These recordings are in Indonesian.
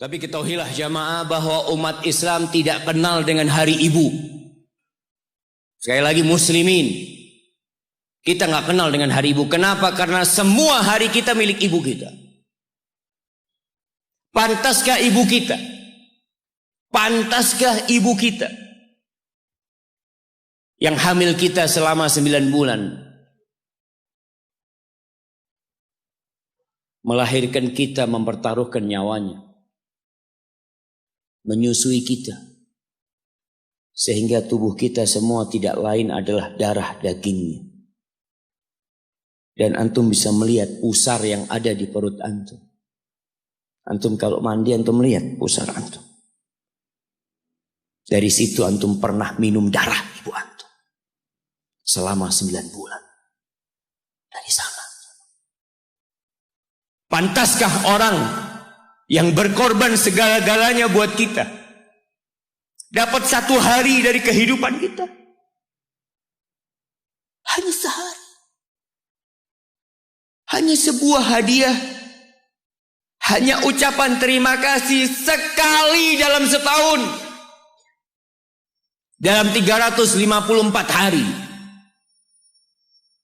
Tapi ketahuilah jamaah bahwa umat Islam tidak kenal dengan hari ibu. Sekali lagi muslimin, kita nggak kenal dengan hari ibu. Kenapa? Karena semua hari kita milik ibu kita. Pantaskah ibu kita? Pantaskah ibu kita yang hamil kita selama 9 bulan melahirkan kita, mempertaruhkan nyawanya, menyusui kita, sehingga tubuh kita semua tidak lain adalah darah dagingnya. Dan antum bisa melihat pusar yang ada di perut antum. Antum kalau mandi antum lihat pusar antum. Dari situ antum pernah minum darah ibu antum selama 9 bulan. Dari sana. Pantaskah orang yang berkorban segala-galanya buat kita dapat 1 hari dari kehidupan kita? Hanya sehari. Hanya sebuah hadiah. Hanya ucapan terima kasih sekali dalam setahun. Dalam 354 hari.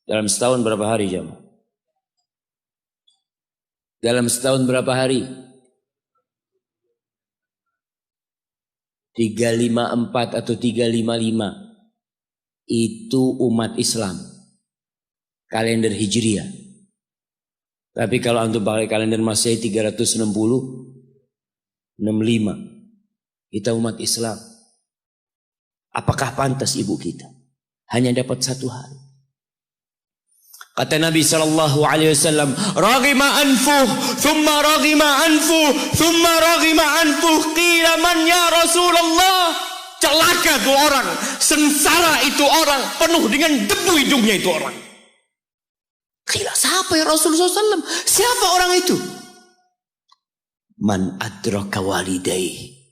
Dalam setahun berapa hari jemaah? Dalam setahun berapa hari? 354 atau 355. Itu umat Islam. Kalender Hijriah. Tapi kalau antum pakai kalender Masehi 360, 65. Kita umat Islam. Apakah pantas ibu kita hanya dapat 1 hari? Kata Nabi SAW, "Raghima anfuh, thumma raghima anfuh, thumma raghima anfuh, qila man ya Rasulullah." Celaka itu orang, sengsara itu orang, penuh dengan debu hidungnya itu orang. Qila, siapa ya Rasulullah SAW? Siapa orang itu? Man adraka walidayhi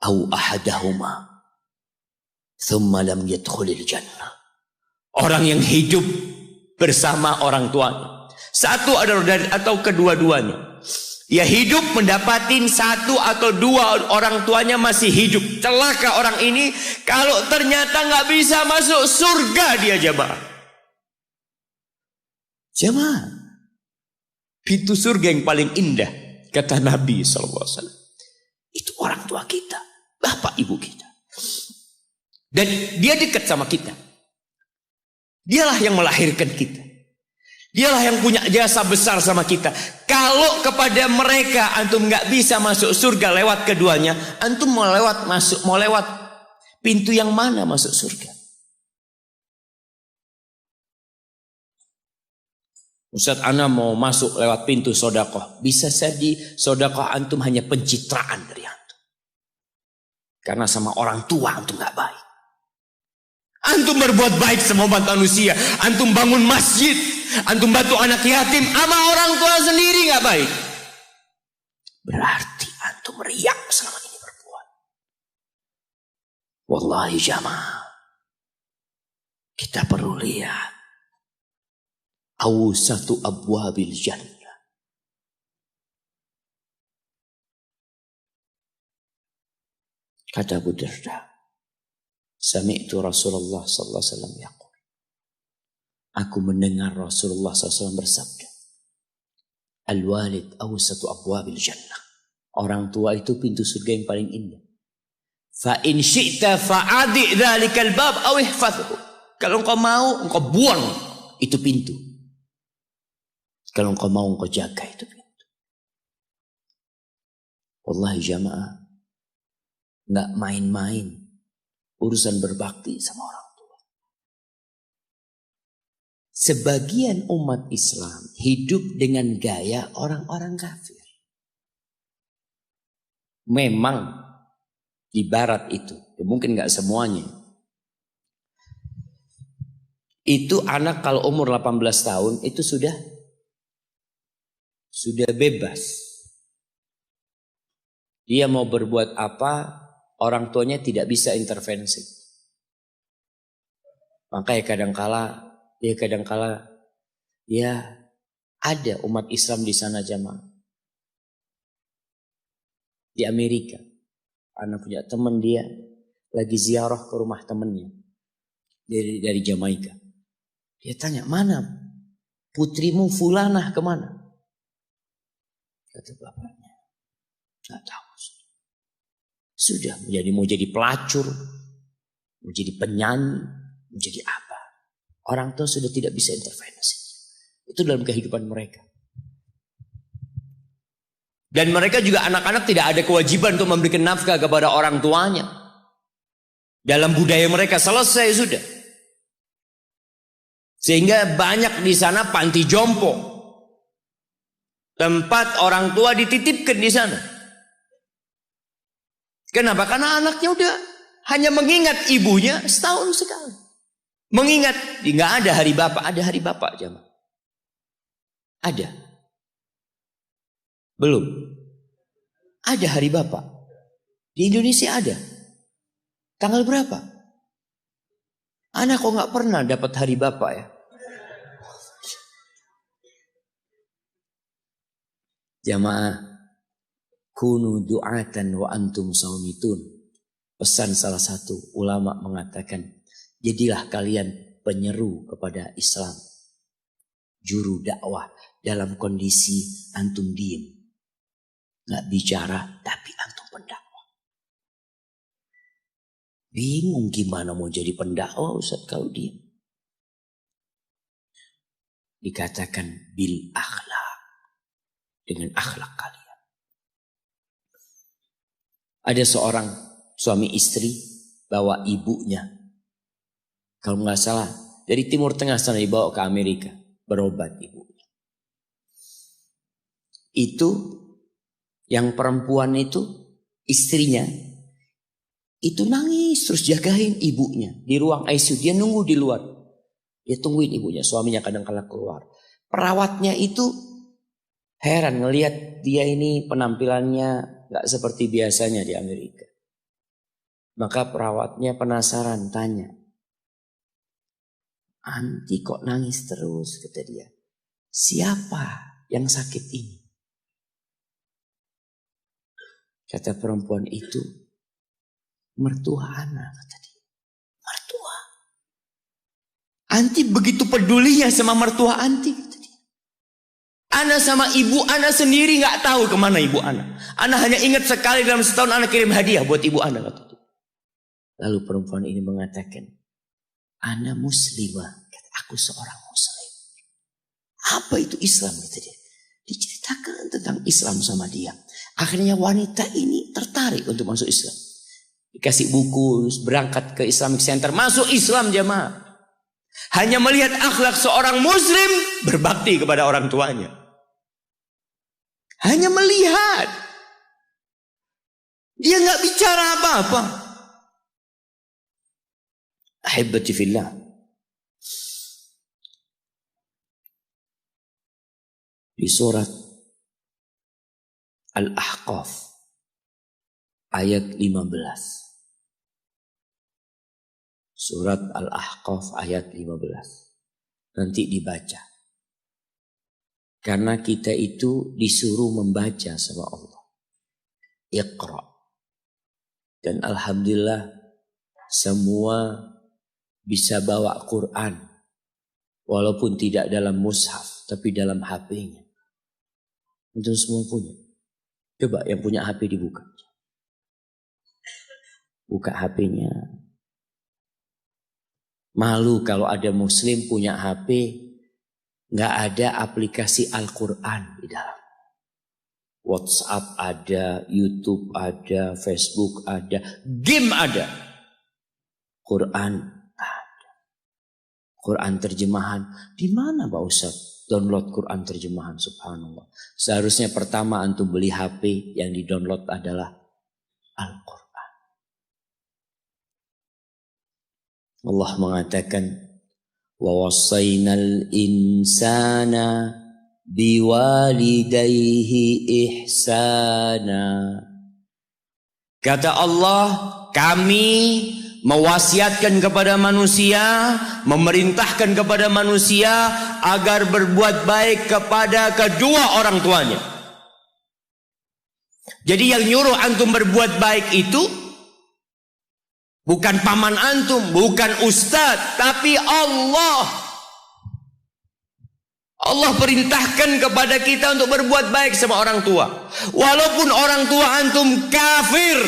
au ahadahuma thumma lam yadkhulil jannah. Orang yang hidup bersama orang tuanya, satu atau kedua-duanya. Ya hidup mendapatin 1 atau 2 orang tuanya masih hidup. Celaka orang ini kalau ternyata nggak bisa masuk surga dia jemaah. Jemaah, pintu surga yang paling indah kata Nabi SAW itu orang tua kita, bapak ibu kita. Dan dia dekat sama kita. Dialah yang melahirkan kita. Dialah yang punya jasa besar sama kita. Kalau kepada mereka antum nggak bisa masuk surga lewat keduanya, antum mau lewat pintu yang mana masuk surga? Ustaz, ana mau masuk lewat pintu sodakoh. Bisa jadi sodakoh antum hanya pencitraan dari antum. Karena sama orang tua antum nggak baik. Antum berbuat baik sama manusia, antum bangun masjid, antum bantu anak yatim, sama orang tua sendiri nggak baik. Berarti antum riak selama ini berbuat. Wallahi jamaah, kita perlu lihat awsatu abwabil jannah. Kata Abu Darda, sami'tu Rasulullah sallallahu alaihi wasallam yaqul. Aku mendengar Rasulullah SAW bersabda, al-walid awsatu abwabil jannah. Orang tua itu pintu surga yang paling indah. Fa in syi'ta fa'adi dzalikal bab aw ihfazhu. Kalau engkau mau, engkau buang itu pintu. Kalau engkau mau, engkau jaga itu pintu. Wallahi jamaah, enggak main-main urusan berbakti sama orang tua. Sebagian umat Islam hidup dengan gaya orang-orang kafir. Memang di barat itu, ya mungkin gak semuanya. Itu anak kalau umur 18 tahun itu sudah bebas. Dia mau berbuat apa, orang tuanya tidak bisa intervensi. Makanya kadangkala ya ada umat Islam di sana jamaah. di Amerika. Anak punya teman dia lagi ziarah ke rumah temannya dari Jamaika. Dia tanya, mana putrimu Fulanah kemana? Kata bapaknya, nggak tahu. Sudah mau jadi pelacur, mau jadi penyanyi, mau jadi apa? Orang tua sudah tidak bisa intervensi. Itu dalam kehidupan mereka. Dan mereka juga anak-anak tidak ada kewajiban untuk memberikan nafkah kepada orang tuanya. Dalam budaya mereka selesai sudah. Sehingga banyak di sana panti jompo. Tempat orang tua dititipkan di sana. Kenapa? Karena anaknya udah hanya mengingat ibunya setahun sekali. Mengingat, nggak ada hari bapak, ada hari bapak jemaah. Ada. Belum. Ada hari bapak. Di Indonesia ada. Tanggal berapa? Anak kok nggak pernah dapat hari bapak ya? Jamaah. Kunu du'atan wa antum saumitun. Pesan salah satu ulama mengatakan, jadilah kalian penyeru kepada Islam. Juru dakwah dalam kondisi antum diem. Nggak bicara tapi antum pendakwah. Bingung gimana mau jadi pendakwah Ustaz kalau diem. Dikatakan bil akhlak. Dengan akhlak kalian. Ada seorang suami istri bawa ibunya. Kalau nggak salah dari Timur Tengah sana dibawa ke Amerika. Berobat ibunya. Itu yang perempuan itu istrinya. Itu nangis terus jagain ibunya. Di ruang ICU dia nunggu di luar. Dia tungguin ibunya. Suaminya kadang-kadang keluar. Perawatnya itu heran ngelihat dia ini penampilannya gak seperti biasanya di Amerika. Maka perawatnya penasaran tanya. Anti kok nangis terus, kata dia. Siapa yang sakit ini? Kata perempuan itu, mertua anak, kata dia. Mertua. Anti begitu pedulinya sama mertua anti, kata dia. Ana sama ibu ana sendiri gak tahu kemana ibu ana. Ana hanya ingat sekali dalam setahun ana kirim hadiah buat ibu ana, kata dia. Lalu perempuan ini mengatakan, ana muslimah, kata aku seorang muslim. Apa itu Islam, kata dia. Diceritakan tentang Islam sama dia. Akhirnya wanita ini tertarik untuk masuk Islam. Dikasih buku, berangkat ke Islamic Center, masuk Islam jemaah. Hanya melihat akhlak seorang muslim berbakti kepada orang tuanya. Hanya melihat. Dia nggak bicara apa-apa. Ahibati fillah. Di surat Al-Ahqaf ayat 15. Surat Al-Ahqaf ayat 15. Nanti dibaca. Karena kita itu disuruh membaca sama Allah. Iqra. Dan alhamdulillah semua bisa bawa Quran. Walaupun tidak dalam mushaf, tapi dalam HP-nya. Itu semua punya. Coba yang punya HP dibuka. Buka HP-nya. Malu kalau ada muslim punya HP, nggak ada aplikasi Al-Quran di dalam. WhatsApp ada, YouTube ada, Facebook ada, game ada. Quran ada. Quran terjemahan. Di mana Pak Ustaz? Download Quran terjemahan, subhanallah. Seharusnya pertama antum beli HP yang di-download adalah Al-Quran. Allah mengatakan, wa wassaynal insana biwalidayhi ihsana. Kata Allah, kami mewasiatkan kepada manusia, memerintahkan kepada manusia agar berbuat baik kepada kedua orang tuanya. Jadi yang nyuruh antum berbuat baik itu bukan paman antum, bukan ustadz, tapi Allah. Allah perintahkan kepada kita untuk berbuat baik sama orang tua. Walaupun orang tua antum kafir.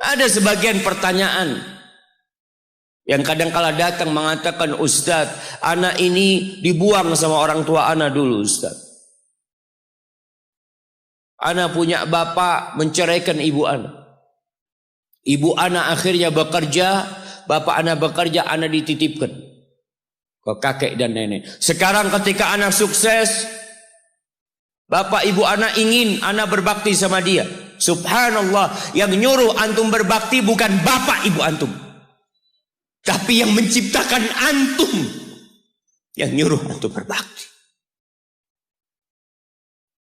Ada sebagian pertanyaan yang kadang-kala datang mengatakan, Ustadz, anak ini dibuang sama orang tua anak dulu, Ustadz. Anak punya bapak menceraikan ibu anak. Ibu anak akhirnya bekerja, bapak anak bekerja, anak dititipkan ke kakek dan nenek. Sekarang ketika anak sukses, bapak ibu anak ingin anak berbakti sama dia. Subhanallah, yang nyuruh antum berbakti bukan bapak ibu antum, tapi yang menciptakan antum yang nyuruh antum berbakti.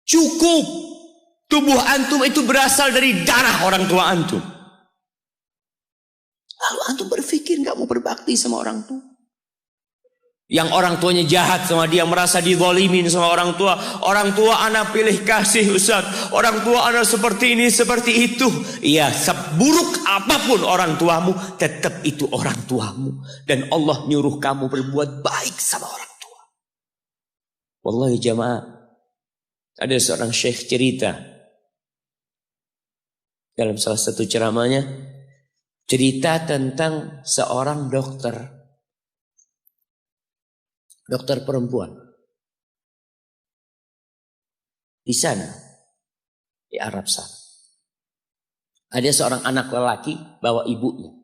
Cukup tubuh antum itu berasal dari darah orang tua antum. Lalu antum berpikir gak mau berbakti sama orang tua. Yang orang tuanya jahat sama dia, merasa dizalimin sama orang tua. Orang tua anak pilih kasih, Ustaz. Orang tua anak seperti ini, seperti itu. Iya, seburuk apapun orang tuamu, tetap itu orang tuamu. Dan Allah nyuruh kamu berbuat baik sama orang tua. Wallahi jamaah, ada seorang syekh cerita dalam salah satu ceramahnya, cerita tentang seorang dokter perempuan di sana, di Arab sana. Ada seorang anak lelaki bawa ibunya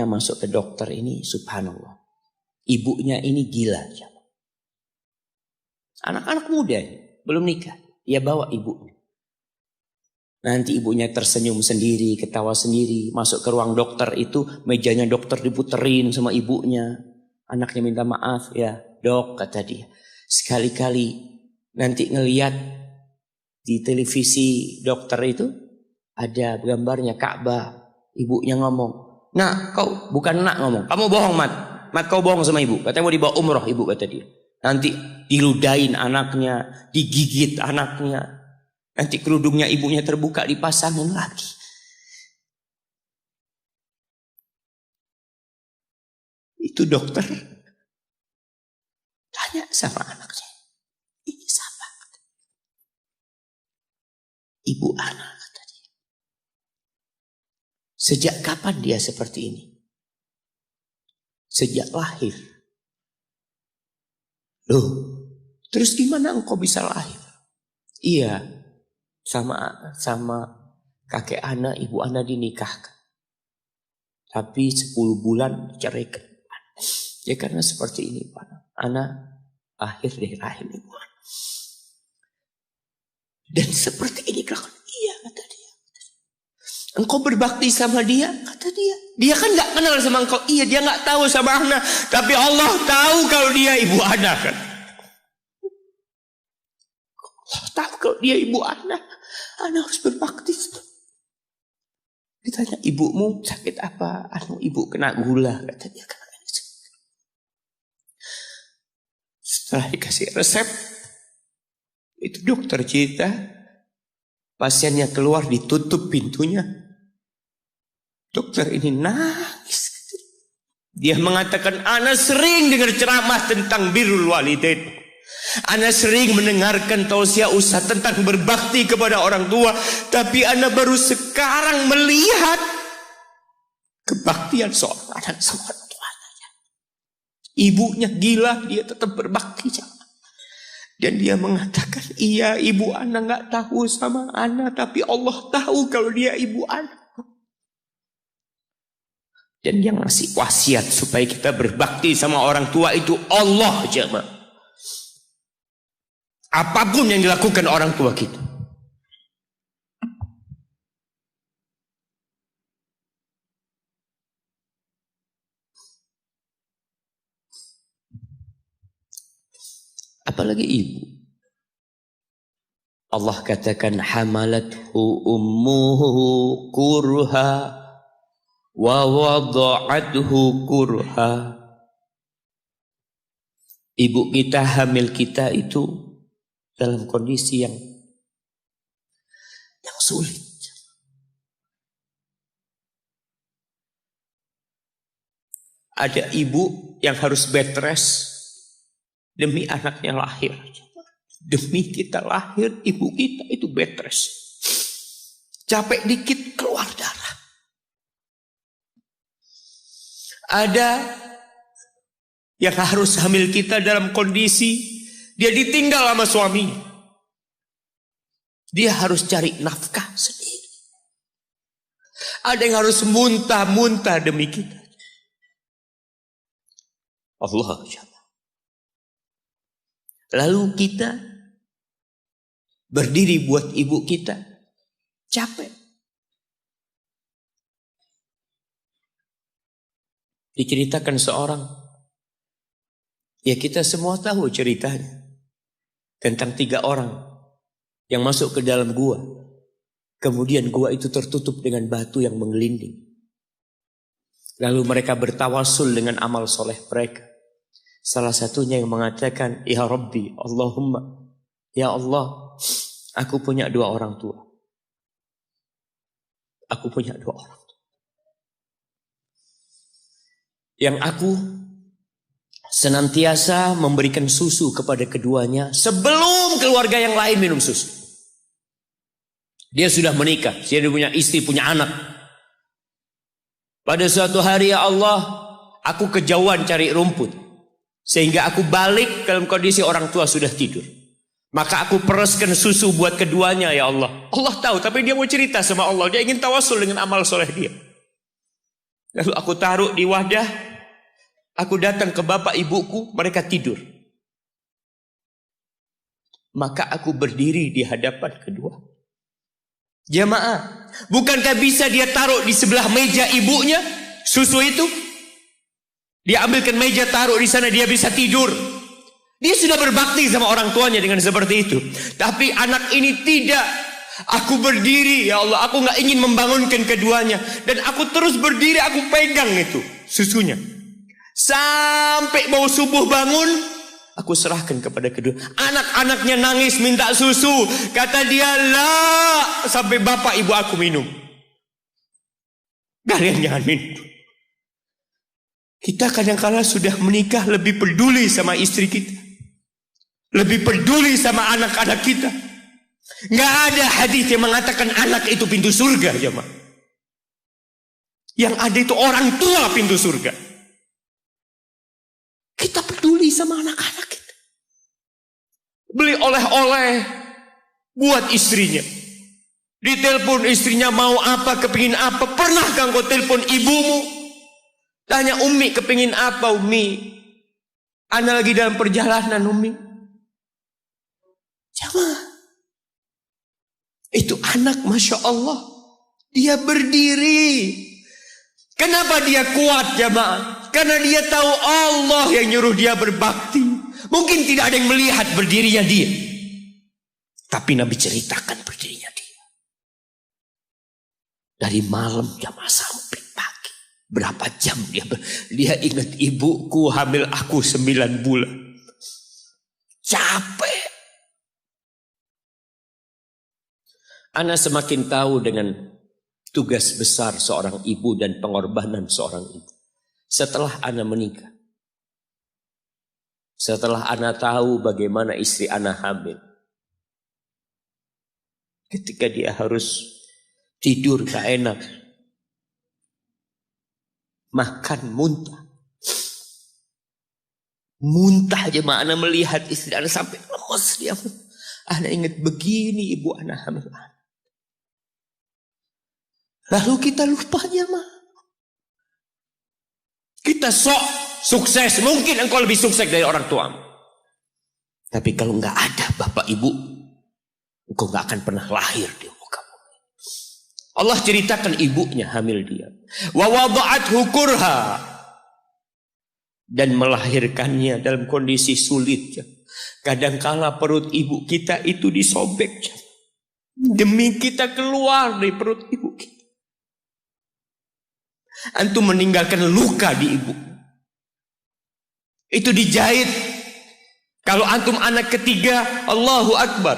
masuk ke dokter ini, subhanallah. Ibunya ini gila. Anak-anak muda belum nikah, dia bawa ibunya. Nanti ibunya tersenyum sendiri, ketawa sendiri. Masuk ke ruang dokter itu, mejanya dokter diputerin sama ibunya. Anaknya minta maaf, ya dok, kata dia. Sekali-kali nanti ngeliat di televisi dokter itu, ada gambarnya Ka'bah. Ibunya ngomong, nak kau, bukan nak ngomong, kamu bohong Mat. Mat kau bohong sama ibu, katanya mau dibawa umroh ibu, kata dia. Nanti diludahin anaknya, digigit anaknya. Nanti kerudungnya ibunya terbuka, dipasangin lagi. Itu dokter tanya sama anaknya, ini siapa? Ibu anak, kata dia. Sejak kapan dia seperti ini? Sejak lahir. Loh, terus gimana engkau bisa lahir? Iya. Sama kakek anak, ibu anak dinikahkan. Tapi 10 bulan diceraikan. Ya karena seperti ini, Pak. Anak lahir dari rahim ibu anak. Dan seperti ini kan? Iya, kata dia. Engkau berbakti sama dia, kata dia. Dia kan gak kenal sama engkau. Iya, dia gak tahu sama anak. Tapi Allah tahu kalau dia ibu anak kan. Allah tahu kalau dia ibu anak. Anak harus berbakti. Ditanya, ibumu sakit apa? Ibu kena gula, kata dia. Setelah dikasih resep, itu dokter cerita, pasiennya keluar, ditutup pintunya. Dokter ini nangis. Dia mengatakan, ana sering dengar ceramah tentang birrul walidain. Ana sering mendengarkan tausiah ustaz tentang berbakti kepada orang tua, tapi ana baru sekarang melihat kebaktian seorang anak sama orang tuanya. Ibunya gila, dia tetap berbakti. Dan dia mengatakan, iya ibu ana gak tahu sama ana, tapi Allah tahu kalau dia ibu ana. Dan yang ngasih wasiat supaya kita berbakti sama orang tua itu Allah, jemaah. Apapun yang dilakukan orang tua kita. Apalagi ibu. Allah katakan hamalathu ummuhu kurha wa wada'athu kurha. Ibu kita hamil kita itu dalam kondisi yang sulit. Ada ibu yang harus bed rest demi anaknya lahir. Demi kita lahir, ibu kita itu bed rest. Capek dikit keluar darah. Ada yang harus hamil kita dalam kondisi dia ditinggal sama suami. Dia harus cari nafkah sendiri. Ada yang harus muntah-muntah demi kita. Allah. Lalu kita berdiri buat ibu kita. Capek. Diceritakan seorang. Ya kita semua tahu ceritanya. Tentang 3 orang yang masuk ke dalam gua. Kemudian gua itu tertutup dengan batu yang menggelinding. Lalu mereka bertawasul dengan amal soleh mereka. Salah satunya yang mengatakan, Ya Rabbi, Allahumma, Ya Allah, aku punya 2 orang tua. Aku punya 2 orang tua. Yang aku senantiasa memberikan susu kepada keduanya sebelum keluarga yang lain minum susu. Dia sudah menikah, dia punya istri, punya anak. Pada suatu hari ya Allah, aku kejauhan cari rumput. Sehingga aku balik dalam kondisi orang tua sudah tidur. Maka aku pereskan susu buat keduanya ya Allah. Allah tahu, tapi dia mau cerita sama Allah. Dia ingin tawasul dengan amal soleh dia. Lalu aku taruh di wadah. Aku datang ke bapak ibuku, mereka tidur. Maka aku berdiri di hadapan kedua. Jamaah, bukankah bisa dia taruh di sebelah meja ibunya susu itu? Dia ambilkan meja, taruh di sana, dia bisa tidur. Dia sudah berbakti sama orang tuanya dengan seperti itu. Tapi anak ini tidak. Aku berdiri, ya Allah, aku gak ingin membangunkan keduanya. Dan aku terus berdiri, aku pegang itu susunya. Sampai mau subuh bangun, aku serahkan kepada kedua. Anak-anaknya nangis minta susu. Kata dia, lah, sampai bapak ibu aku minum. Kalian jangan minum. Kita kadang-kala sudah menikah lebih peduli sama istri kita. Lebih peduli sama anak-anak kita. Nggak ada hadis yang mengatakan anak itu pintu surga, jemaah. Yang ada itu orang tua pintu surga. Kita peduli sama anak-anak kita. Beli oleh-oleh buat istrinya. Ditelepon istrinya mau apa, kepingin apa. Pernahkah engkau telepon ibumu? Tanya Umi kepingin apa Umi? Ana lagi dalam perjalanan Umi. Jamaah. Itu anak Masya Allah. Dia berdiri. Kenapa dia kuat jamaah? Karena dia tahu Allah yang nyuruh dia berbakti. Mungkin tidak ada yang melihat berdirinya dia. Tapi Nabi ceritakan berdirinya dia. Dari malam jamaah sampai pagi. Berapa jam dia ingat ibuku hamil aku 9 bulan. Capek. Ana semakin tahu dengan tugas besar seorang ibu dan pengorbanan seorang ibu. Setelah Ana menikah. Setelah Ana tahu bagaimana istri Ana hamil. Ketika dia harus tidur gak enak. Makan muntah. Muntah aja Ana melihat istri Ana sampai lemas dia. Ana ingat begini ibu Ana hamil. Lalu kita lupa jemaah. Kita sok sukses. Mungkin engkau lebih sukses dari orang tuamu. Tapi kalau enggak ada bapak ibu, engkau enggak akan pernah lahir di muka bumi. Allah ceritakan ibunya hamil dia. Wa wada'athu kurha. Dan melahirkannya dalam kondisi sulit. Kadangkala perut ibu kita itu disobek. Demi kita keluar dari perut ibu kita. Antum meninggalkan luka di ibu. Itu dijahit Kalau antum anak ketiga, Allahu Akbar.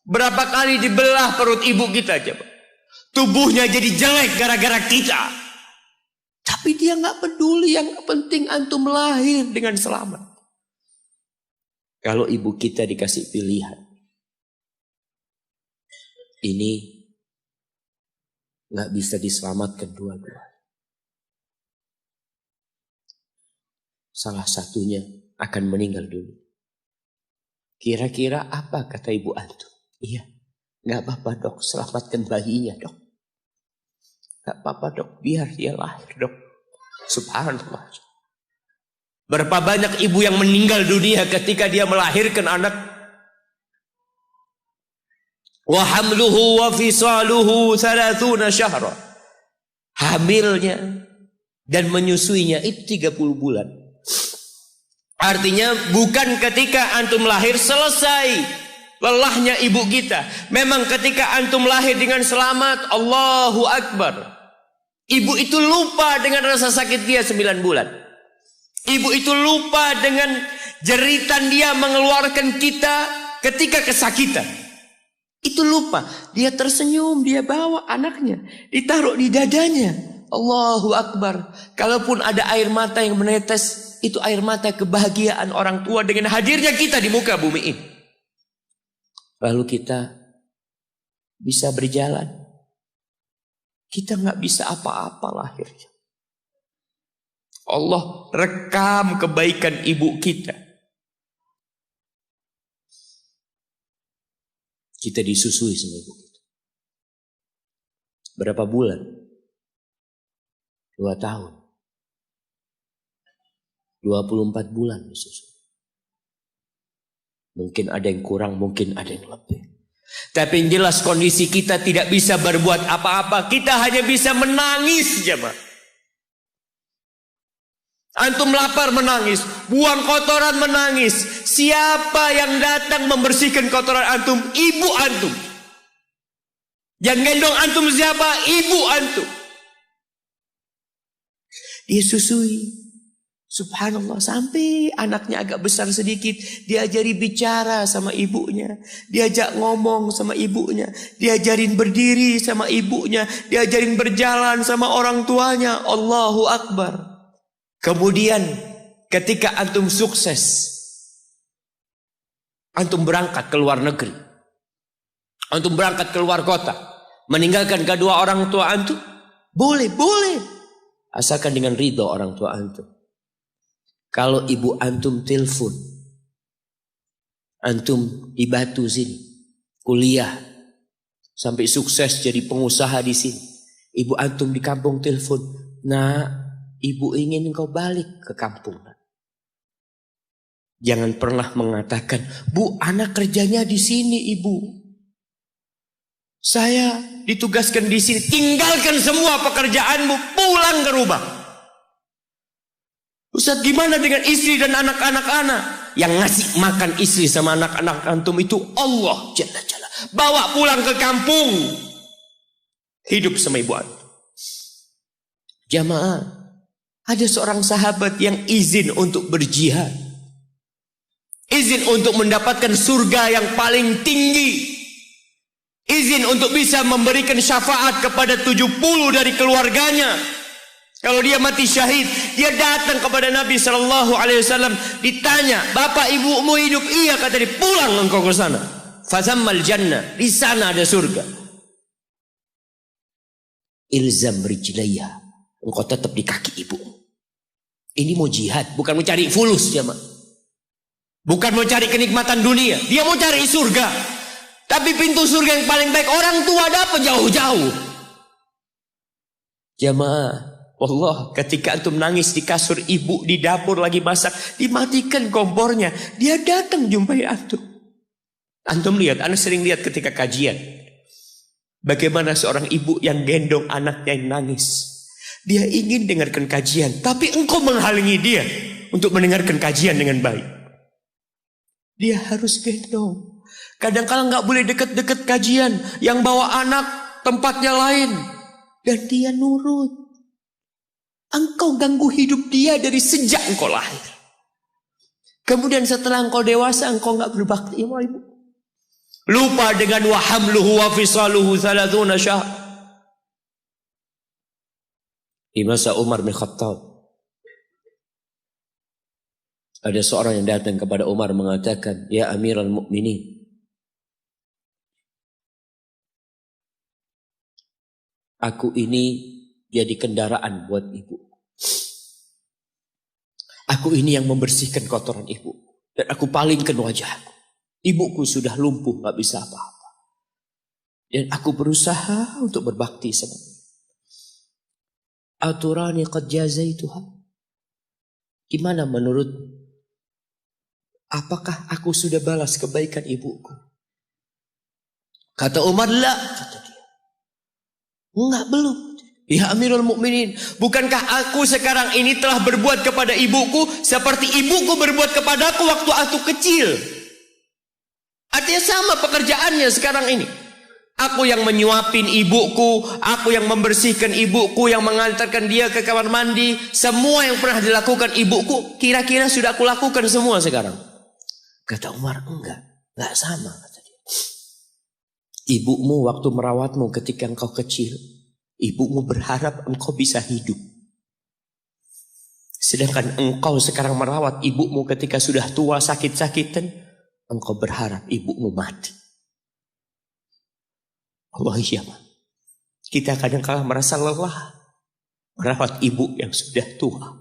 Berapa kali dibelah perut ibu kita coba. Tubuhnya jadi jelek gara-gara kita. Tapi dia nggak peduli, yang penting antum lahir dengan selamat. Kalau ibu kita dikasih pilihan, ini nggak bisa diselamatkan dua-dua. Salah satunya akan meninggal dulu. Kira-kira apa kata ibu antum? Iya, nggak apa-apa dok, selamatkan bayinya dok. Nggak apa-apa dok, biar dia lahir dok. Subhanallah. Berapa banyak ibu yang meninggal dunia ketika dia melahirkan anak. Wa hamluhu wa fisaluhu 30 syahra. Hamilnya dan menyusuinya itu 30 bulan. Artinya bukan ketika antum lahir selesai lelahnya ibu kita. Memang ketika antum lahir dengan selamat, Allahu Akbar. Ibu itu lupa dengan rasa sakit dia 9 bulan. Ibu itu lupa dengan jeritan dia mengeluarkan kita ketika kesakitan. Itu lupa. Dia tersenyum, dia bawa anaknya, ditaruh di dadanya. Allahu Akbar. Kalaupun ada air mata yang menetes, itu air mata kebahagiaan orang tua dengan hadirnya kita di muka bumi ini. Lalu kita bisa berjalan. Kita nggak bisa apa-apa lahirnya. Allah rekam kebaikan ibu kita. Kita disusui sama ibu kita. Berapa bulan? 2 tahun. 24 bulan disusui. Mungkin ada yang kurang, mungkin ada yang lebih. Tapi yang jelas kondisi kita tidak bisa berbuat apa-apa. Kita hanya bisa menangis jemaah. Antum lapar menangis, buang kotoran menangis. Siapa yang datang membersihkan kotoran antum? Ibu antum. Yang gendong antum siapa? Ibu antum. Dia susui. Subhanallah, sampai anaknya agak besar sedikit, diajari bicara sama ibunya, diajak ngomong sama ibunya, diajarin berdiri sama ibunya, diajarin berjalan sama orang tuanya. Allahu Akbar. Kemudian ketika antum sukses, antum berangkat ke luar negeri, antum berangkat ke luar kota, meninggalkan kedua orang tua antum, boleh, asalkan dengan ridho orang tua antum. Kalau ibu antum telepon, antum di Batu sini, kuliah, sampai sukses jadi pengusaha di sini. Ibu antum di kampung telepon, nah ibu ingin engkau balik ke kampung. Jangan pernah mengatakan, bu anak kerjanya di sini ibu. Saya ditugaskan di sini, tinggalkan semua pekerjaanmu, pulang ke rumah. Ustaz, gimana dengan istri dan anak-anak anak? Yang ngasih makan istri sama anak-anak antum itu Allah Jalla Jalla. Bawa pulang ke kampung. Hidup sama ibu antum. Jamaah, ada seorang sahabat yang izin untuk berjihad. Izin untuk mendapatkan surga yang paling tinggi. Izin untuk bisa memberikan syafaat kepada 70 dari keluarganya. Kalau dia mati syahid, dia datang kepada Nabi SAW, ditanya, bapak ibumu hidup? Iya, kata dia, pulang engkau ke sana. Fazammal jannah, di sana ada surga. Ilzam rijlaiha, engkau tetap di kaki ibu. Ini mau jihad, bukan mau cari fulus jemaah. Bukan mau cari kenikmatan dunia, dia mau cari surga. Tapi pintu surga yang paling baik orang tua dapat jauh-jauh. Jemaah, Allah, ketika antum nangis di kasur ibu, di dapur lagi masak, dimatikan kompornya, dia datang jumpai antum. Antum lihat, anak sering lihat ketika kajian, bagaimana seorang ibu yang gendong anaknya yang nangis. Dia ingin dengarkan kajian, tapi engkau menghalangi dia untuk mendengarkan kajian dengan baik. Dia harus gendong. Kadang-kadang nggak boleh deket-deket kajian, yang bawa anak tempatnya lain, dan dia nurut. Engkau ganggu hidup dia dari sejak engkau lahir. Kemudian setelah engkau dewasa, engkau enggak berbakti sama ibu. Lupa dengan wa hamluhu wa fisaluhu 30 syahr. Di masa Umar bin Khattab, ada seorang yang datang kepada Umar mengatakan, "Ya Amirul Mukminin, aku ini jadi kendaraan buat ibu. Aku ini yang membersihkan kotoran ibu. Dan aku palingkan wajahku. Ibuku sudah lumpuh, gak bisa apa-apa. Dan aku berusaha untuk berbakti sama dia. Aturani qad jazaituha. Gimana menurut? Apakah aku sudah balas kebaikan ibuku?" Kata Umar, "La," kata dia. "Enggak, belum. Ya Amirul Mukminin, bukankah aku sekarang ini telah berbuat kepada ibuku seperti ibuku berbuat kepadaku waktu aku kecil?" Artinya sama pekerjaannya sekarang ini. Aku yang menyuapin ibuku, aku yang membersihkan ibuku, yang mengantarkan dia ke kamar mandi. Semua yang pernah dilakukan ibuku, kira-kira sudah aku lakukan semua sekarang. Kata Umar, enggak sama, kata dia. Ibumu waktu merawatmu ketika engkau kecil, ibumu berharap engkau bisa hidup. Sedangkan engkau sekarang merawat ibumu ketika sudah tua sakit-sakitan, engkau berharap ibumu mati. Allah, iya, kita kadang-kala merasa lelah merawat ibu yang sudah tua.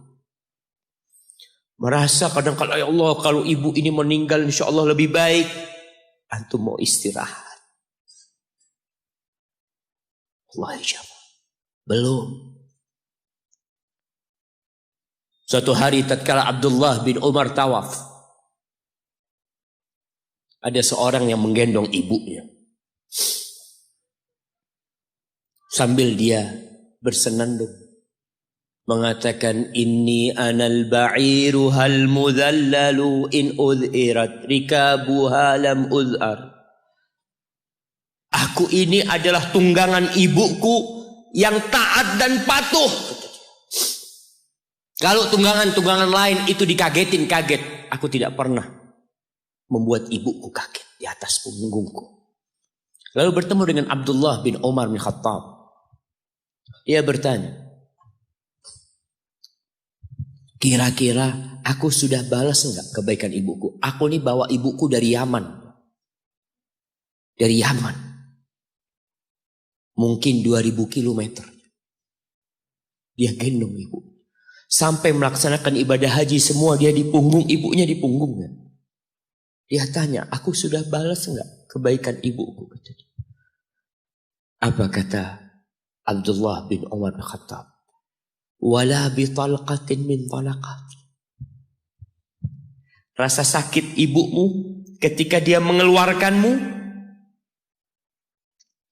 Merasa kadang-kala, ya Allah, kalau ibu ini meninggal insya Allah lebih baik. Antum mau istirahat. Allah, iya, belum. Suatu hari tatkala Abdullah bin Umar tawaf, ada seorang yang menggendong ibunya. Sambil dia bersenandung mengatakan, "Inni anal ba'iru hal mudhallalu in udhirat rikabuha lam udhar." Aku ini adalah tunggangan ibuku yang taat dan patuh. Kalau tunggangan-tunggangan lain itu dikagetin, kaget. Aku tidak pernah membuat ibuku kaget di atas punggungku. Lalu bertemu dengan Abdullah bin Umar bin Khattab. Dia bertanya, "Kira-kira aku sudah balas enggak kebaikan ibuku? Aku ini bawa ibuku dari Yaman. Dari Yaman. Mungkin 2000 kilometer. Dia gendong ibu. Sampai melaksanakan ibadah haji semua dia di punggung, ibunya di punggungnya. Dia tanya, aku sudah balas enggak kebaikan ibuku?" Apa kata Abdullah bin Umar bin Khattab? "Wala bi talqatin min talaqat." Rasa sakit ibumu ketika dia mengeluarkanmu,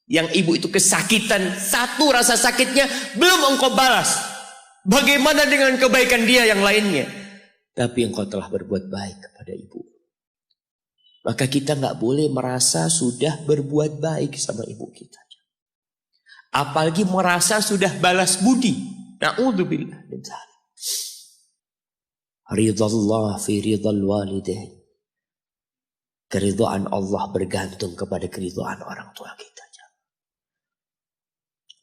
yang ibu itu kesakitan, satu rasa sakitnya belum engkau balas. Bagaimana dengan kebaikan dia yang lainnya? Tapi engkau telah berbuat baik kepada ibu. Maka kita nggak boleh merasa sudah berbuat baik sama ibu kita. Apalagi merasa sudah balas budi. Na'udzubillah min dzalik. Ridallah fi ridal walidain. Keridhaan Allah bergantung kepada keridhaan orang tua kita.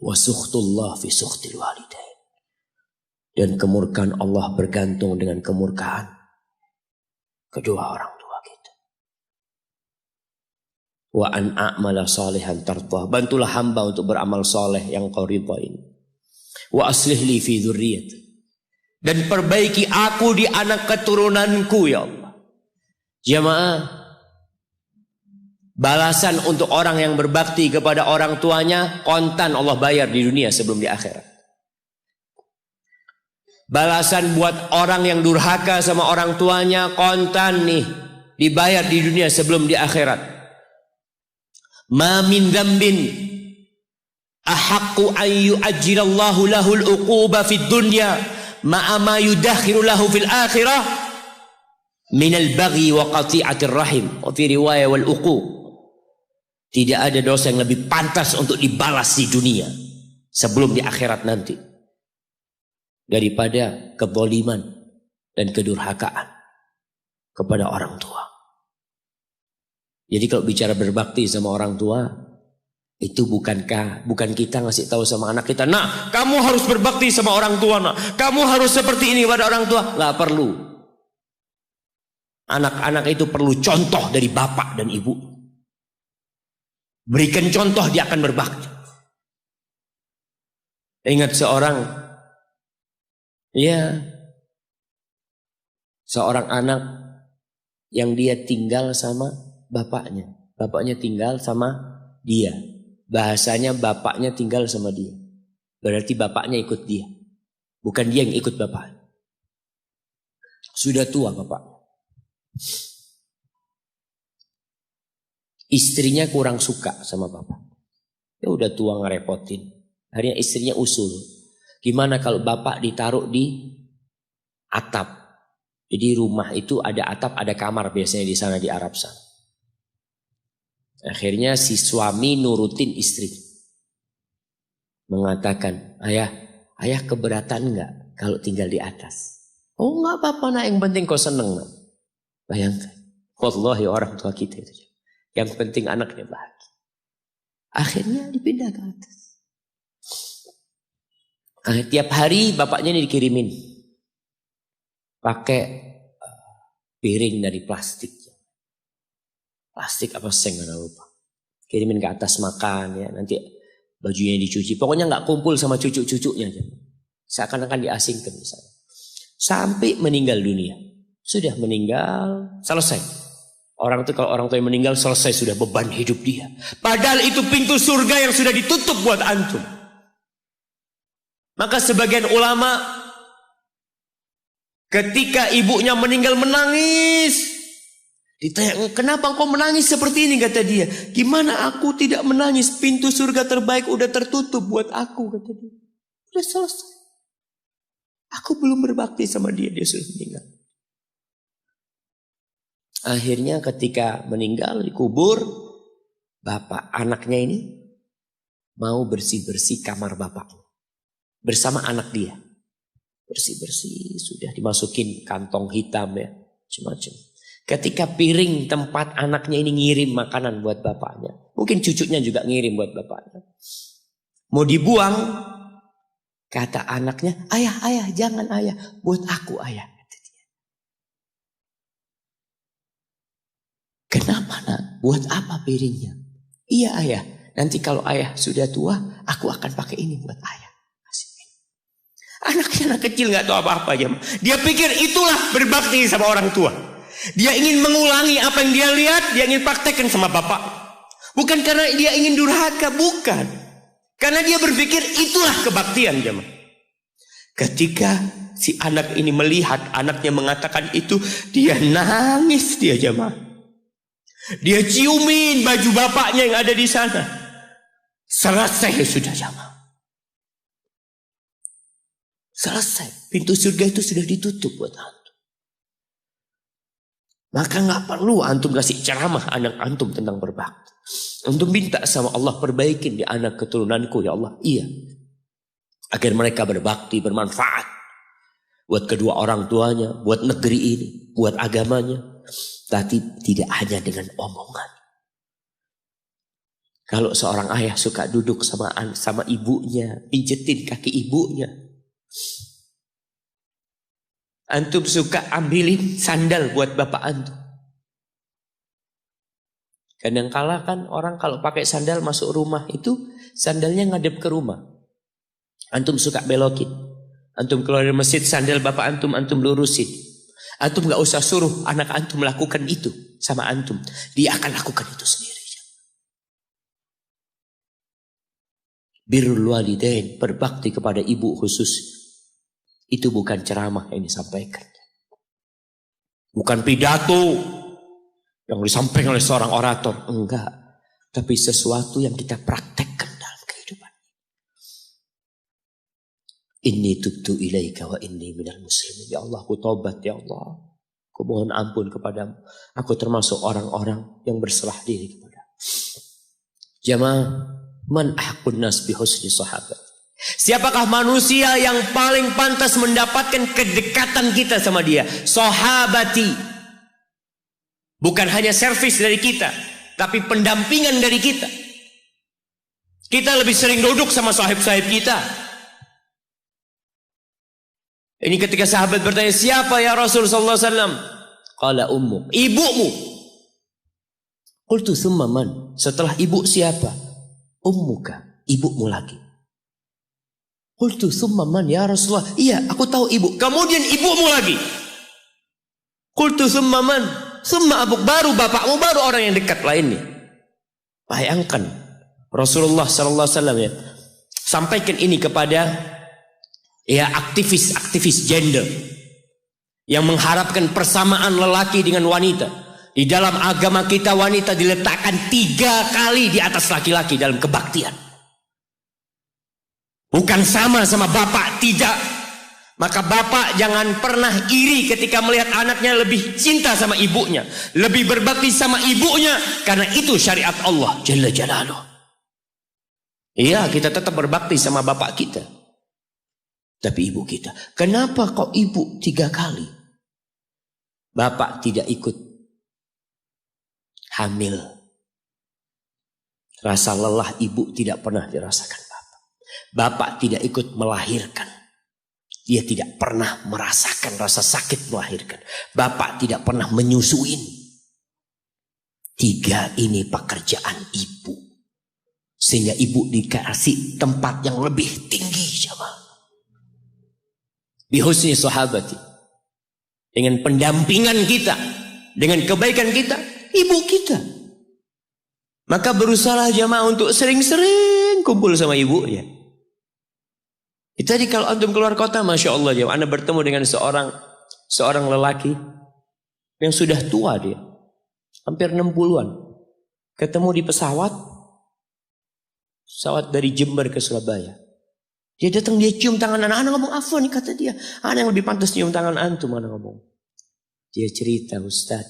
Wa sukhtullah fi sukhtil walidain. Dan kemurkaan Allah bergantung dengan kemurkaan kedua orang tua kita. Wa an a'mala salihan tardah. Bantulah hamba untuk beramal soleh yang kau ridhain. Wa aslih li fi dzurriyyati. Dan perbaiki aku di anak keturunanku, ya Allah. Jamaah, balasan untuk orang yang berbakti kepada orang tuanya kontan Allah bayar di dunia sebelum di akhirat. Balasan buat orang yang durhaka sama orang tuanya kontan nih dibayar di dunia sebelum di akhirat. Ma min dzambin ahaqqu an yu'ajjilallahu lahul uquba fid dunya ma'a ma yudakhiru lahu fil akhirah minal baghi wa qati'atir rahim. Wa fi riwayah wal uquq. Tidak ada dosa yang lebih pantas untuk dibalas di dunia sebelum di akhirat nanti daripada kezaliman dan kedurhakaan. kepada orang tua. Jadi kalau bicara berbakti sama orang tua, itu bukan kita ngasih tahu sama anak kita, nah kamu harus berbakti sama orang tua, nah kamu harus seperti ini pada orang tua. Nggak perlu. Anak-anak itu perlu contoh dari bapak dan ibu. Berikan contoh, dia akan berbakti. Ingat seorang anak yang dia tinggal sama bapaknya. Bapaknya tinggal sama dia. Bahasanya bapaknya tinggal sama dia. Berarti bapaknya ikut dia. Bukan dia yang ikut bapak. Sudah tua bapak. Istrinya kurang suka sama bapak. Ya udah tua ngerepotin. Akhirnya istrinya usul. Gimana kalau bapak ditaruh di atap? Jadi rumah itu ada atap, ada kamar biasanya di sana di Arab sana. Akhirnya si suami nurutin istri. Mengatakan, ayah keberatan enggak kalau tinggal di atas? Oh enggak apa-apa nak, yang penting kau seneng nak. Bayangkan. Wallahi orang tua kita itu. Yang penting anaknya bahagia. Akhirnya dipindah ke atas. Tiap hari bapaknya ini dikirimin pakai piring dari plastik. Plastik apa seng nggak lupa. Kirimin ke atas makan ya, nanti bajunya dicuci. Pokoknya nggak kumpul sama cucu-cucunya aja. Seakan-akan diasingkan di sana. Sampai meninggal dunia. Sudah meninggal, selesai. Orang itu kalau orang tua yang meninggal selesai, sudah beban hidup dia. Padahal itu pintu surga yang sudah ditutup buat antum. Maka sebagian ulama ketika ibunya meninggal menangis. Ditanya, kenapa engkau menangis seperti ini, kata dia. Gimana aku tidak menangis, pintu surga terbaik udah tertutup buat aku, kata dia. Udah selesai. Aku belum berbakti sama dia sudah meninggal. Akhirnya ketika meninggal dikubur, bapak anaknya ini mau bersih-bersih kamar bapaknya. Bersama anak dia. Bersih-bersih, sudah dimasukin kantong hitam ya. Macam-macam. Ketika piring tempat anaknya ini ngirim makanan buat bapaknya. Mungkin cucunya juga ngirim buat bapaknya. Mau dibuang. Kata anaknya, ayah, jangan ayah. Buat aku ayah. Kata dia. Kenapa nak? Buat apa piringnya? Iya ayah. Nanti kalau ayah sudah tua, aku akan pakai ini buat ayah. Anak kecil nggak tahu apa-apa aja. Dia pikir itulah berbakti sama orang tua. Dia ingin mengulangi apa yang dia lihat, dia ingin praktekkan sama bapak. Bukan karena dia ingin durhaka, bukan. Karena dia berpikir itulah kebaktian jemaah. Ketika si anak ini melihat anaknya mengatakan itu, dia nangis dia jemaah. Dia ciumin baju bapaknya yang ada di sana. Selesai sudah jemaah. Selesai. Pintu surga itu sudah ditutup buat antum. Maka nggak perlu antum kasih ceramah anak antum tentang berbakti. Antum minta sama Allah, perbaikin di anak keturunanku ya Allah. Iya. Agar mereka berbakti, bermanfaat. Buat kedua orang tuanya, buat negeri ini, buat agamanya. Tapi tidak hanya dengan omongan. Kalau seorang ayah suka duduk sama ibunya, pijetin kaki ibunya. Antum suka ambilin sandal buat bapak antum. Kadang-kala kan orang kalau pakai sandal masuk rumah itu sandalnya ngadep ke rumah. Antum suka belokin. Antum keluar dari masjid, sandal bapak antum lurusin. Antum gak usah suruh anak antum lakukan itu sama antum. Dia akan lakukan itu sendiri. Birrul walidain, berbakti kepada ibu khusus. Itu bukan ceramah yang disampaikan. Bukan pidato yang disampaikan oleh seorang orator. Enggak. Tapi sesuatu yang kita praktekkan dalam kehidupan. Inni tubtu ilaika wa inni minal muslimin. Ya Allah, aku taubat ya Allah. Aku mohon ampun kepadamu. Aku termasuk orang-orang yang berserah diri kepada. Jamaah, man ahqun nas bi husni sahabat. Siapakah manusia yang paling pantas mendapatkan kedekatan kita sama dia? Sahabati. Bukan hanya servis dari kita, tapi pendampingan dari kita. Kita lebih sering duduk sama sahib-sahib kita. Ini ketika sahabat bertanya, siapa ya Rasul sallallahu alaihi wasallam? Qala ummuk, ibumu. Qultu thumma man? Setelah ibu siapa? Ummuka, ibumu lagi. Qultu thumma man ya Rasulullah? Iya, aku tahu ibu. Kemudian ibumu lagi. Qultu thumma man? Thumma abuk, baru bapakmu, baru orang yang dekat lainnya. Bayangkan Rasulullah sallallahu alaihi wasallam ya, sampaikan ini kepada ya aktivis gender yang mengharapkan persamaan lelaki dengan wanita. Di dalam agama kita wanita diletakkan 3 kali di atas laki-laki dalam kebaktian. Bukan sama bapak, tidak. Maka bapak jangan pernah iri ketika melihat anaknya lebih cinta sama ibunya, lebih berbakti sama ibunya, karena itu syariat Allah Jalla Jalaluh. Iya, kita tetap berbakti sama bapak kita. Tapi ibu kita, kenapa kok ibu 3 kali? Bapak tidak ikut hamil. Rasa lelah ibu tidak pernah dirasakan bapak. Bapak tidak ikut melahirkan. Dia tidak pernah merasakan rasa sakit melahirkan. Bapak tidak pernah menyusuin. 3 ini pekerjaan ibu. Sehingga ibu dikasih tempat yang lebih tinggi. Bihusni sahabati. Dengan pendampingan kita. Dengan kebaikan kita. Ibu kita. Maka berusaha jamaah untuk sering-sering kumpul sama ibunya. Tadi kalau antum keluar kota, Masya Allah jamaah, Anda bertemu dengan seorang lelaki yang sudah tua dia. Hampir 60-an. Ketemu di pesawat dari Jember ke Surabaya. Dia datang, dia cium tangan anak ngomong, afwan nih kata dia. Anak yang lebih pantas cium tangan antum, anak ngomong. Dia cerita, Ustaz.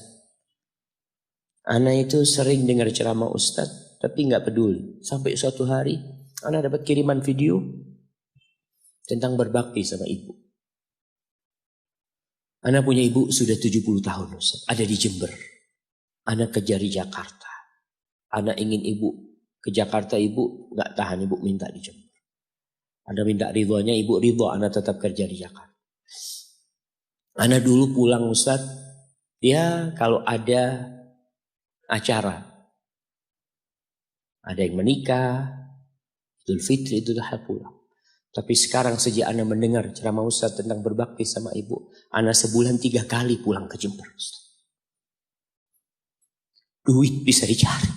Anak itu sering dengar ceramah Ustaz, tapi nggak peduli. Sampai suatu hari, anak dapat kiriman video tentang berbakti sama ibu. Anak punya ibu sudah 70 tahun Ustaz, ada di Jember. Anak kejar di Jakarta. Anak ingin ibu ke Jakarta, ibu nggak tahan, ibu minta di Jember. Anak minta ridhonya, ibu ridho, anak tetap kerja di Jakarta. Anak dulu pulang Ustaz, ya kalau ada acara, ada yang menikah, Idul Fitri, Idul Adha pulang. Tapi sekarang sejak anak mendengar ceramah Ustaz tentang berbakti sama ibu, anak sebulan 3 kali pulang ke Jember Ustaz. Duit bisa dicari,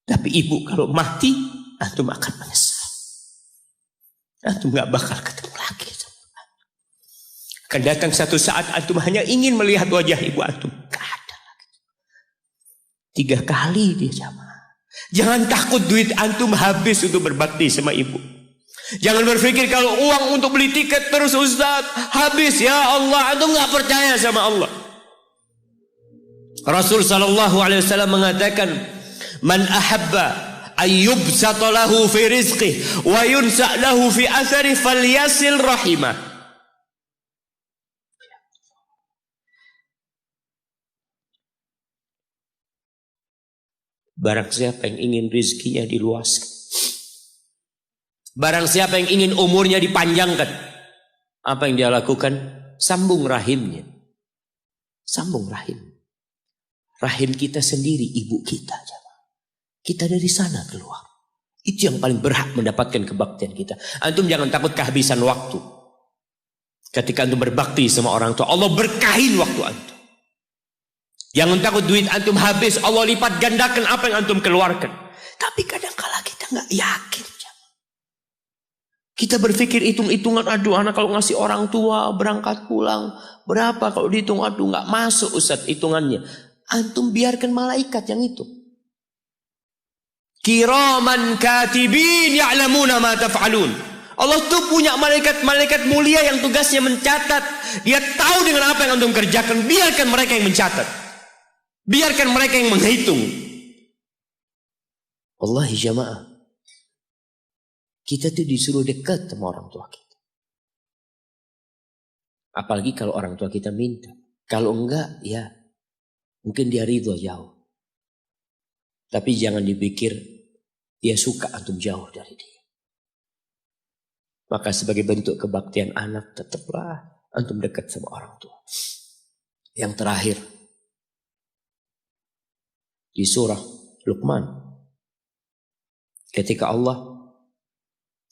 tapi ibu kalau mati, antum akan menyesal. Antum gak bakal ketemu lagi. Akan datang satu saat antum hanya ingin melihat wajah ibu antum. Gak ada lagi. 3 kali dia jamaah. Jangan takut duit antum habis untuk berbakti sama ibu. Jangan berpikir kalau uang untuk beli tiket terus Ustaz habis. Ya Allah, antum gak percaya sama Allah. Rasul SAW mengatakan, Man ahabba ayyubsata lahu fi rizqih wa yunsa' lahu fi athari falyasil rahimah. Barang siapa yang ingin rizkinya diluaskan, barang siapa yang ingin umurnya dipanjangkan, apa yang dia lakukan? Sambung rahimnya. Sambung rahim. Rahim kita sendiri, ibu kita. Kita dari sana keluar. Itu yang paling berhak mendapatkan kebaktian kita. Antum jangan takut kehabisan waktu. Ketika antum berbakti sama orang tua, Allah berkahin waktu antum. Jangan takut duit antum habis, Allah lipat gandakan apa yang antum keluarkan. Tapi kadang-kala kita nggak yakin. Kita berpikir hitung-hitungan, aduh anak kalau ngasih orang tua berangkat pulang berapa, kalau dihitung aduh nggak masuk Ustaz hitungannya. Antum biarkan malaikat yang itu. Kiraman katibin ya'lamuna ma taf'alun. Allah tuh punya malaikat mulia yang tugasnya mencatat. Dia tahu dengan apa yang antum kerjakan. Biarkan mereka yang mencatat. Biarkan mereka yang menghitung. Wallahi jamaah, kita tuh disuruh dekat sama orang tua kita. Apalagi kalau orang tua kita minta. Kalau enggak, ya Mungkin dia ridho jauh. Tapi jangan dipikir dia suka antum jauh dari dia. Maka sebagai bentuk kebaktian anak, tetaplah antum dekat sama orang tua. Yang terakhir, di surah Luqman, ketika Allah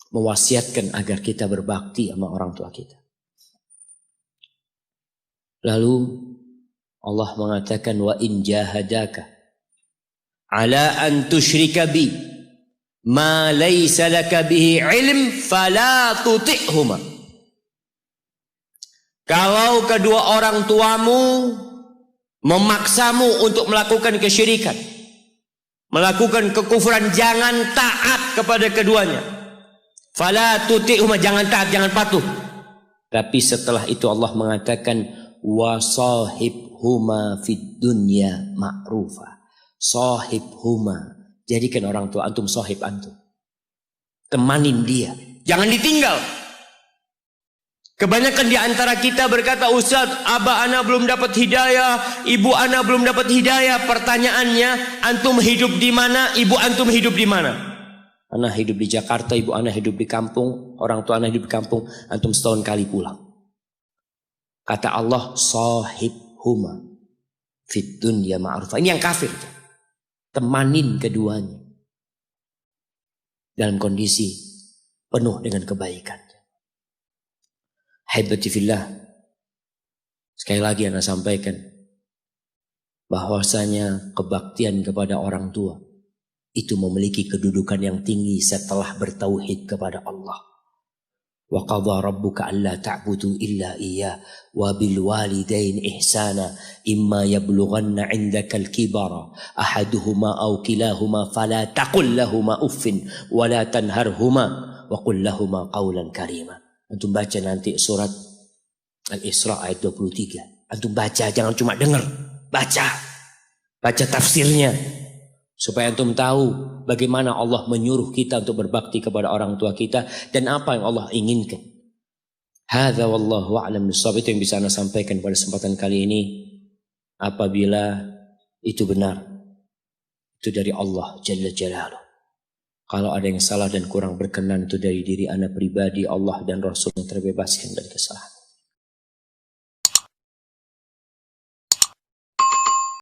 mewasiatkan agar kita berbakti sama orang tua kita. Lalu Allah mengatakan, wa in jahadaka ala an tusyrika bi ma laysa laka bihi ilm fala tuti'huma. Kalau kedua orang tuamu memaksamu untuk melakukan kesyirikan, melakukan kekufuran, jangan taat kepada keduanya. Fala tuti'huma, jangan taat, jangan patuh. Tapi setelah itu Allah mengatakan, wa sahibhuma fid dunya ma'rufa. Sahibhuma, jadikan orang tua antum sahib antum. Temanin dia, jangan ditinggal. Kebanyakan di antara kita berkata, Ustaz, abah ana belum dapat hidayah, ibu ana belum dapat hidayah. Pertanyaannya, antum hidup di mana, ibu antum hidup di mana? Ana hidup di Jakarta, ibu ana hidup di kampung, orang tua ana hidup di kampung, antum setahun kali pulang. Kata Allah, sahibhuma fid dunya ma'rufa. Ini yang kafir. Temanin keduanya dalam kondisi penuh dengan kebaikan. Haibati fillah, sekali lagi ana sampaikan bahwasanya kebaktian kepada orang tua itu memiliki kedudukan yang tinggi setelah bertauhid kepada Allah. Wa qadha rabbuka alla ta'budu illa iyyah wa bil walidain ihsana imma yablughanna 'indaka al-kibara ahaduhuma aw kilahuma fala taqul lahumā uffin wa la tanharhuma wa qul lahumā qawlan karīma. Antum baca nanti surat Al-Isra ayat 23. Antum baca, jangan cuma dengar, baca tafsirnya supaya antum tahu bagaimana Allah menyuruh kita untuk berbakti kepada orang tua kita dan apa yang Allah inginkan. Hadza wallahu a'lam bissawab. Itu yang bisa Anda sampaikan pada kesempatan kali ini. Apabila itu benar, itu dari Allah Jalla Jalaluh. Kalau ada yang salah dan kurang berkenan, itu dari diri Anda pribadi. Allah dan Rasul yang terbebaskan dari kesalahan.